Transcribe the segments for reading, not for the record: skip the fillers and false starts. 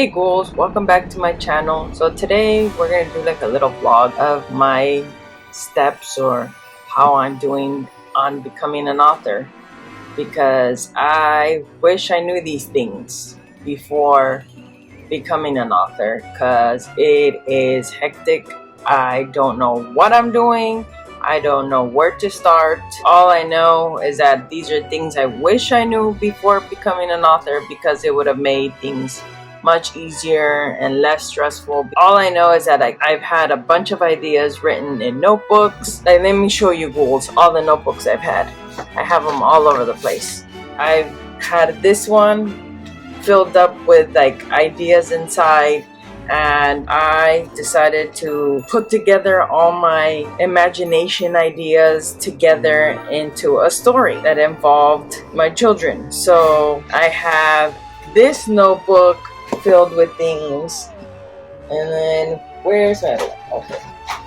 Hey ghouls, welcome back to my channel. So today we're gonna do like a little vlog of my steps or how I'm doing on becoming an author, because I wish I knew these things before becoming an author, because it is hectic. I don't know what I'm doing. I don't know where to start. All I know is that these are things I wish I knew before becoming an author, because it would have made things much easier and less stressful. All I know is that I've had a bunch of ideas written in notebooks. Like, let me show you ghouls, all the notebooks I've had. I have them all over the place. I've had this one filled up with like ideas inside, and I decided to put together all my imagination ideas together into a story that involved my children. So I have this notebook filled with things, and then where's my okay,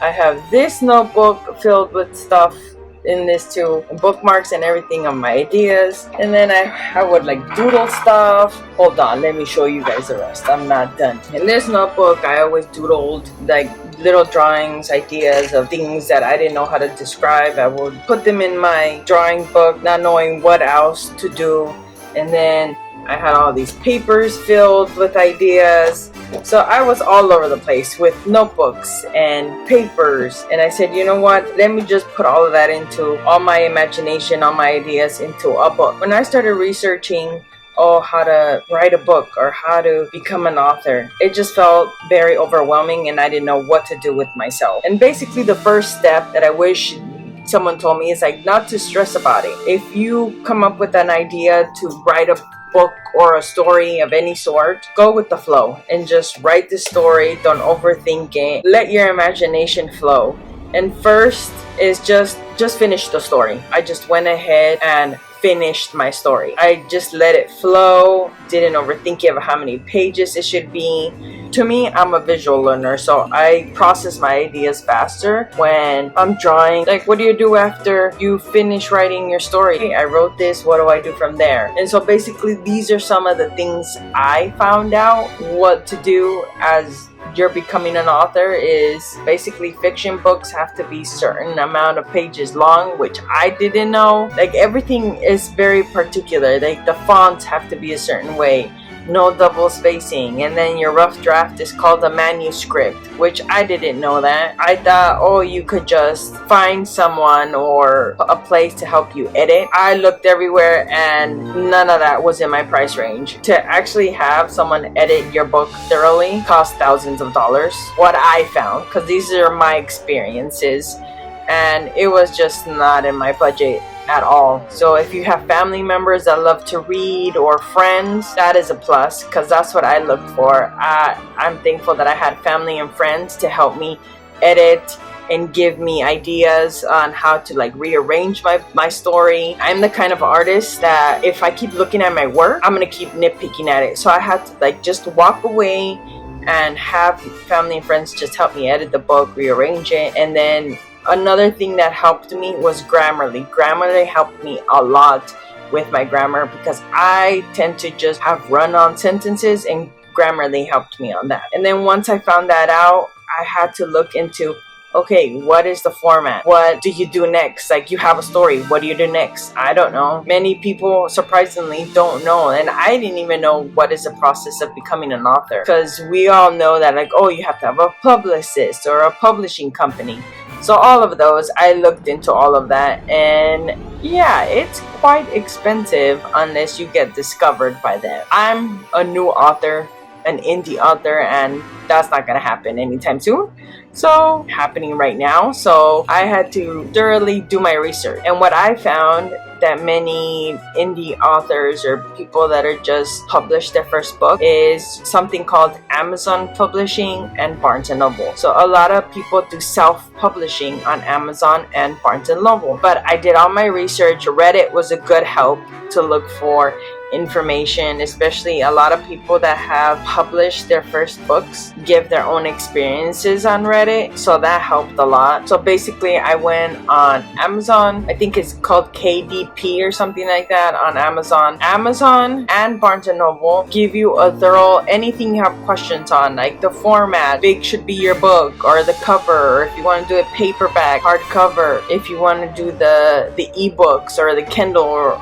I have this notebook filled with stuff in this too, bookmarks and everything of my ideas. And then I would like doodle stuff. Hold on, let me show you guys the rest. I'm not done. In this notebook I always doodled like little drawings, ideas of things that I didn't know how to describe. I would put them in my drawing book, not knowing what else to do. And then I had all these papers filled with ideas. So I was all over the place with notebooks and papers. And I said, you know what? Let me just put all of that into all my imagination, all my ideas into a book. When I started researching how to write a book or how to become an author, it just felt very overwhelming and I didn't know what to do with myself. And basically the first step that I wish someone told me is like not to stress about it. If you come up with an idea to write a book or a story of any sort, go with the flow and just write the story. Don't overthink it. Let your imagination flow. And first is just finish the story. I just went ahead and finished my story. I just let it flow, didn't overthink it of how many pages it should be. To me, I'm a visual learner, so I process my ideas faster when I'm drawing. Like, what do you do after you finish writing your story? Hey, I wrote this, what do I do from there? And so basically these are some of the things I found out what to do as you're becoming an author. Is basically fiction books have to be certain amount of pages long, which I didn't know. Like, everything is very particular. Like, the fonts have to be a certain way, no double spacing, and then your rough draft is called a manuscript, which I didn't know that. I thought, you could just find someone or a place to help you edit. I looked everywhere and none of that was in my price range. To actually have someone edit your book thoroughly costs thousands of dollars, what I found, because these are my experiences, and it was just not in my budget at all. So if you have family members that love to read or friends, that is a plus, because that's what I looked for. I'm thankful that I had family and friends to help me edit and give me ideas on how to like rearrange my story. I'm the kind of artist that if I keep looking at my work, I'm gonna keep nitpicking at it. So I had to like just walk away and have family and friends just help me edit the book, rearrange it. And then another thing that helped me was Grammarly. Grammarly helped me a lot with my grammar, because I tend to just have run-on sentences, and Grammarly helped me on that. And then once I found that out, I had to look into, okay, what is the format? What do you do next? Like, you have a story, what do you do next? I don't know. Many people surprisingly don't know, and I didn't even know what is the process of becoming an author, because we all know that like, you have to have a publicist or a publishing company. So all of those, I looked into all of that, and yeah, it's quite expensive unless you get discovered by them. I'm a new author, an indie author, and that's not gonna happen anytime soon. So happening right now. So I had to thoroughly do my research. And what I found that many indie authors or people that are just published their first book is something called Amazon publishing and Barnes & Noble. So a lot of people do self-publishing on Amazon and Barnes & Noble. But I did all my research. Reddit was a good help to look for information, especially a lot of people that have published their first books give their own experiences on Reddit. get it, so that helped a lot. So basically I went on Amazon. I think it's called KDP or something like that on Amazon. Amazon and Barnes & Noble give you a thorough anything you have questions on, like the format, big should be your book, or the cover, or if you want to do it paperback, hardcover, if you want to do the ebooks or the Kindle or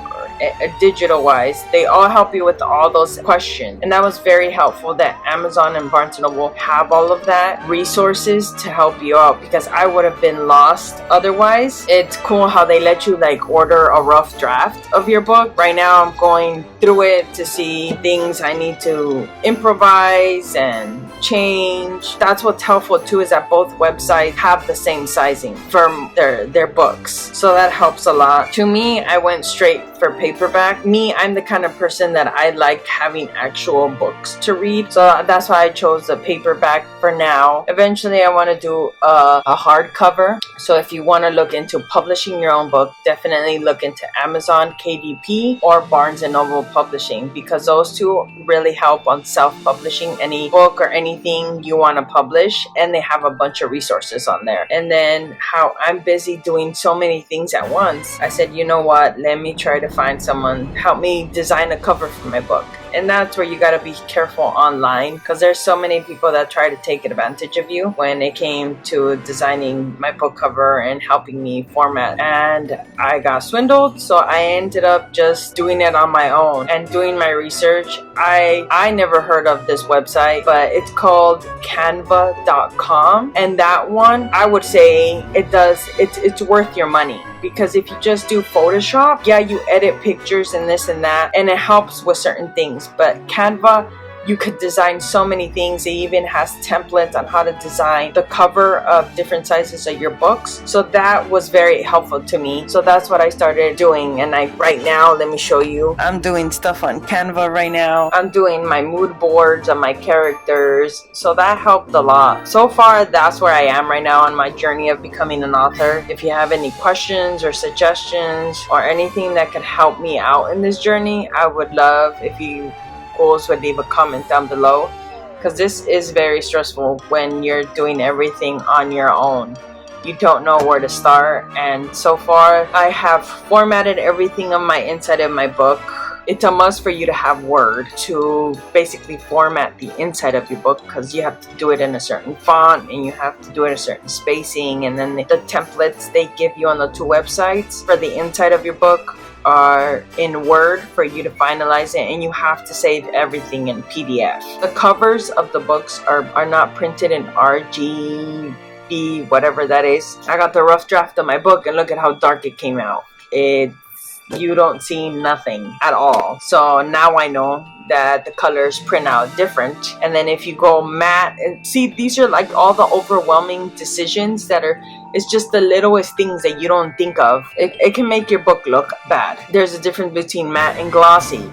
digital wise. They all help you with all those questions, and that was very helpful that Amazon and Barnes & Noble have all of that resources to help you out, because I would have been lost otherwise. It's cool how they let you like order a rough draft of your book. Right now I'm going through it to see things I need to improvise and change. That's what's helpful too, is that both websites have the same sizing for their books, so that helps a lot. To me, I went straight for paperback. I'm the kind of person that I like having actual books to read, so that's why I chose the paperback for now. Eventually I want to do a hardcover, so if you want to look into publishing your own book, definitely look into Amazon, KDP, or Barnes & Noble Publishing, because those two really help on self-publishing any book or anything you want to publish, and they have a bunch of resources on there. And then how I'm busy doing so many things at once, I said, you know what, let me try to find someone help me design a cover for my book. And that's where you got to be careful online, because there's so many people that try to take advantage of you when it came to designing my book cover and helping me format. And I got swindled, so I ended up just doing it on my own and doing my research. I never heard of this website, but it's called canva.com, and that one I would say it's worth your money, because if you just do Photoshop, yeah, you edit pictures and this and that, and it helps with certain things. But Canva, you could design so many things. It even has templates on how to design the cover of different sizes of your books. So that was very helpful to me. So that's what I started doing. And right now, let me show you. I'm doing stuff on Canva right now. I'm doing my mood boards on my characters. So that helped a lot. So far, that's where I am right now on my journey of becoming an author. If you have any questions or suggestions or anything that could help me out in this journey, I would love if you Ghouls would leave a comment down below, because this is very stressful when you're doing everything on your own. You don't know where to start, and so far I have formatted everything on my inside of my book. It's a must for you to have Word to basically format the inside of your book, because you have to do it in a certain font and you have to do it a certain spacing, and then the templates they give you on the two websites for the inside of your book are in Word for you to finalize it, and you have to save everything in PDF. The covers of the books are not printed in RGB, whatever that is. I got the rough draft of my book, and look at how dark it came out. You don't see nothing at all. So now I know that the colors print out different. And then if you go matte, and see, these are like all the overwhelming decisions that are, it's just the littlest things that you don't think of. It can make your book look bad. There's a difference between matte and glossy.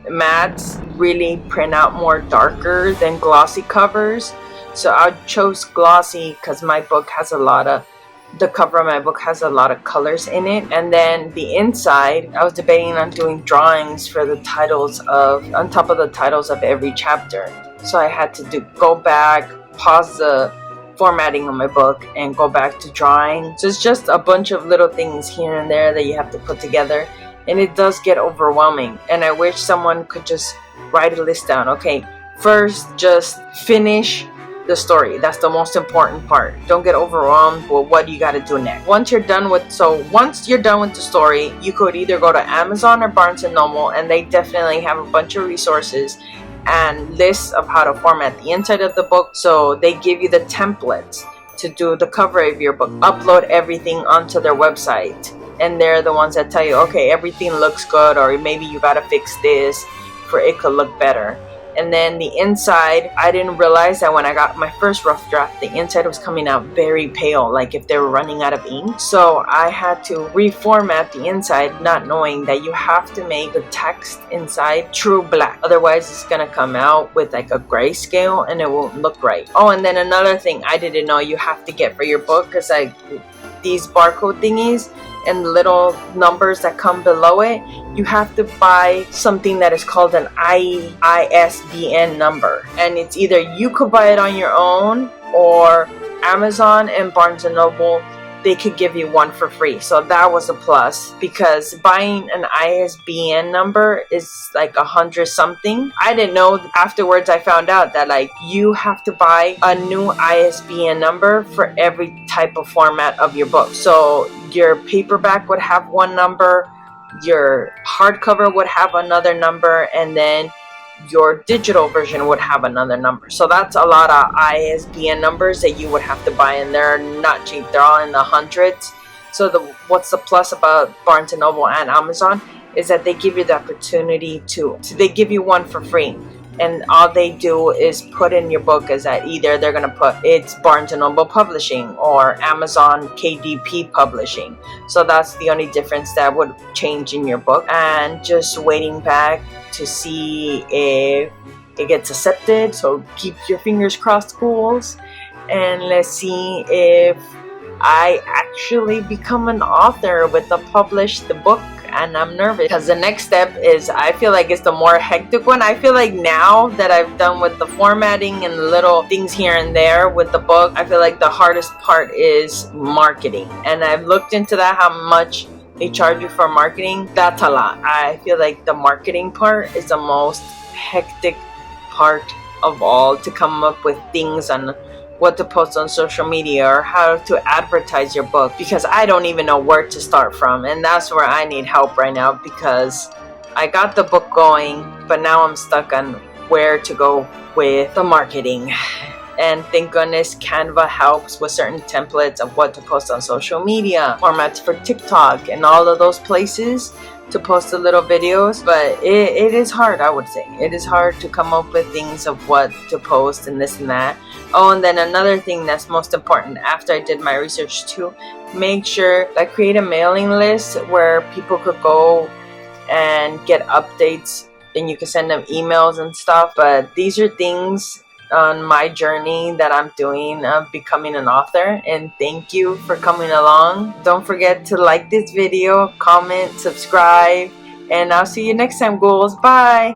Mattes really print out more darker than glossy covers. So I chose glossy because my book has the cover of my book has a lot of colors in it. And then the inside, I was debating on doing drawings for the titles on top of the titles of every chapter. So I had to go back, pause the formatting of my book, and go back to drawing. So it's just a bunch of little things here and there that you have to put together, and it does get overwhelming. And I wish someone could just write a list down. Okay, first just finish the story. That's the most important part. Don't get overwhelmed with what you got to do next. Once you're done with the story, you could either go to Amazon or Barnes & Noble, and they definitely have a bunch of resources and lists of how to format the inside of the book. So they give you the templates to do the cover of your book. Upload everything onto their website, and they're the ones that tell you, okay, everything looks good, or maybe you got to fix this for it could look better. And then the inside, I didn't realize that when I got my first rough draft, the inside was coming out very pale, like if they were running out of ink. So I had to reformat the inside, not knowing that you have to make the text inside true black. Otherwise, it's going to come out with like a grayscale and it won't look right. Oh, and then another thing I didn't know you have to get for your book, because like these barcode thingies and little numbers that come below it, you have to buy something that is called an ISBN number. And it's either you could buy it on your own, or Amazon and Barnes and Noble, they could give you one for free. So that was a plus, because buying an ISBN number is like 100 something. I didn't know. Afterwards I found out that like you have to buy a new ISBN number for every type of format of your book. So your paperback would have one number, your hardcover would have another number, and then your digital version would have another number. So that's a lot of ISBN numbers that you would have to buy, and they're not cheap. They're all in the hundreds. So what's the plus about Barnes and Noble and Amazon is that they give you the opportunity to they give you one for free. And all they do is put in your book is that either they're going to put it's Barnes & Noble Publishing or Amazon KDP Publishing. So that's the only difference that would change in your book. And just waiting back to see if it gets accepted. So keep your fingers crossed, Ghouls. And let's see if I actually become an author with the published book. And I'm nervous because the next step is, I feel like it's the more hectic one. I feel like now that I've done with the formatting and the little things here and there with the book, I feel like the hardest part is marketing. And I've looked into that, how much they charge you for marketing. That's a lot. I feel like the marketing part is the most hectic part of all, to come up with things on what to post on social media or how to advertise your book, because I don't even know where to start from. And that's where I need help right now, because I got the book going, but now I'm stuck on where to go with the marketing. And thank goodness Canva helps with certain templates of what to post on social media, formats for TikTok and all of those places to post the little videos. But it is hard, I would say. It is hard to come up with things of what to post and this and that. Oh, and then another thing that's most important after I did my research too, make sure that create a mailing list where people could go and get updates, and you can send them emails and stuff. But these are things on my journey that I'm doing of becoming an author, and thank you for coming along. Don't forget to like this video, comment, subscribe, and I'll see you next time, Ghouls. Bye.